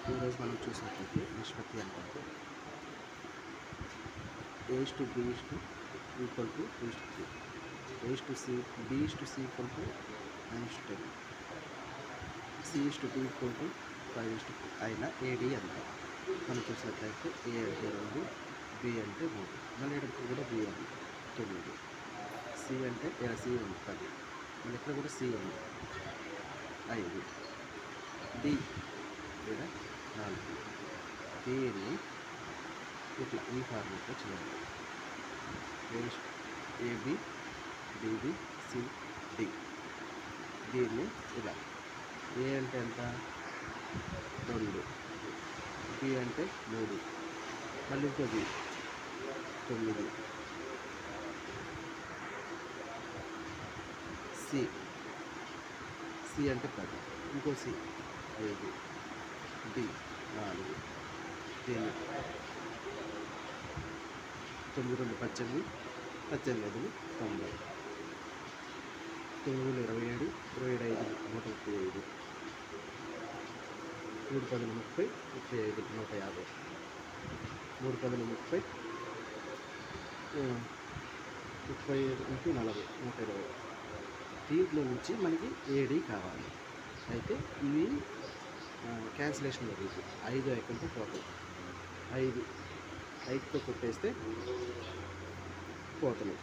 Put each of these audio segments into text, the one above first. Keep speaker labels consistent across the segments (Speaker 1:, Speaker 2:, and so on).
Speaker 1: ఈరోజు మనం చూసినట్లయితే నిష్పత్తి అంటే A/B equal to A/3, A/C, B/C equal to 9:10, C/D equal to 5:2 అయిన AD ఎంత? మనం చూసినట్లయితే A అంటే 2, B అంటే 3, మళ్ళీ ఇక్కడ కూడా B ఉంది 9, C అంటే C ఉంది 10, మళ్ళీ ఇక్కడ కూడా C ఉంది 5, D ఇక్కడ 4. దీన్ని ఇట్లా ఈ ఫార్మేట్లో చేయాలి. AB, BB, C, D. దీన్ని ఇలా A అంటే ఎంత 2, B అంటే 3, మళ్ళీ ఇంకో B 9, C అంటే 10, ఇంకో C 5, D 4. దీన్ని 9 2 18, 18 90, 9 27, 27 135, 3 10 30, 35 150, 3 10 30, 35 × 40 120. దీంట్లో నుంచి మనకి AD కావాలి. అయితే ఇవి క్యాన్సిలేషన్ జరుగుతుంది. 5 ఐకంతో పోతాయి. 5తో కొట్టేస్తే పోతున్నాయి.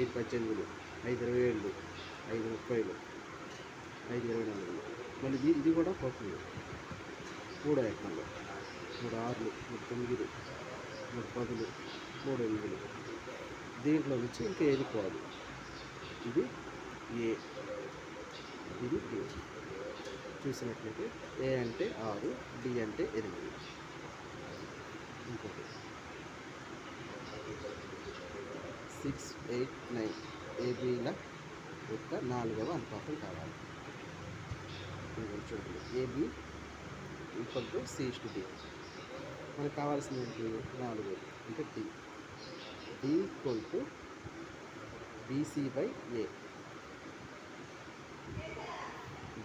Speaker 1: 5 18, 5 27, 5 30, 5 24. మళ్ళీ ఇది కూడా పోతుంది. 3 ఐకంలో 3 6, 3 9, 3 10, 3 8. దీంట్లో నుంచి ఇంకా ఏది పోదు. ఇది A, ఇది B. చూసినట్లయితే A అంటే 6, B అంటే 8. ఇంకోటి 6, 8, 9 ABల యొక్క 4వ అనుపాతం కావాలి. చూడండి AB ఈక్వల్ టు C/D. మనకు కావాల్సింది ఏంటి 4 అంటే D equal to BC/A.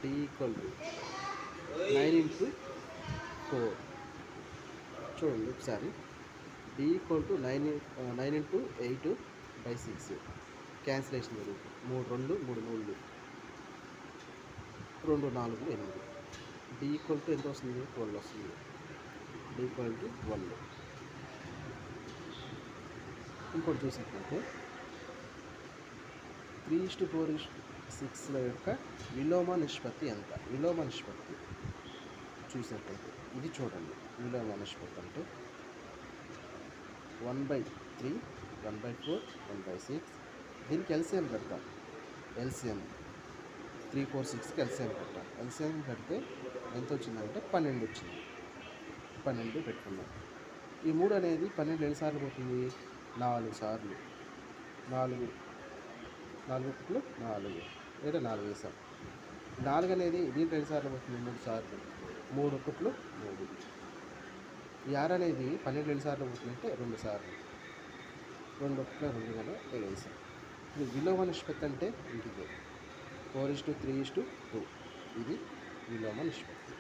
Speaker 1: D equal to 9 × 4. చూడండి ఒకసారి D ఈక్వల్ టు 9 × 8/6. క్యాన్సిలేషన్ జరుగుతుంది. 3 2 3 3 2 4 8. D ఈక్వల్ టు ఎంత వస్తుంది 12 వస్తుంది. D equal to 12. ఇంకోటి చూసినట్లయితే 3:4:6ల యొక్క విలోమ నిష్పత్తి ఎంత? విలోమ నిష్పత్తి చూసినట్లయితే ఇది చూడండి. విలోమ నిష్పత్తి అంటే 1/3, 1/4, 1/6. దీనికి LCM పెడతాం. LCM 3 4 6కి LCM పెట్టాం. LCM పెడితే ఎంత వచ్చిందంటే 12 వచ్చింది. 12 పెట్టుకున్నాం. ఈ 3 అనేది 12 ఎన్నిసార్లు పోతుంది? 4 సార్లు. 4 4 4 లేదా 4 వేసాం. 4 అనేది దీంట్లో ఎన్నిసార్లు పోతుంది? 3 సార్లు. 3 1 3. ఈ 6 అనేది 12 ఎన్నిసార్లు పోతుందంటే 2 సార్లు. 2 1 2 కదా వేసాం. ఇది విలోమ నిష్పత్తి అంటే ఇంటికి 4:3:2. ఇది విలోమ నిష్పత్తి.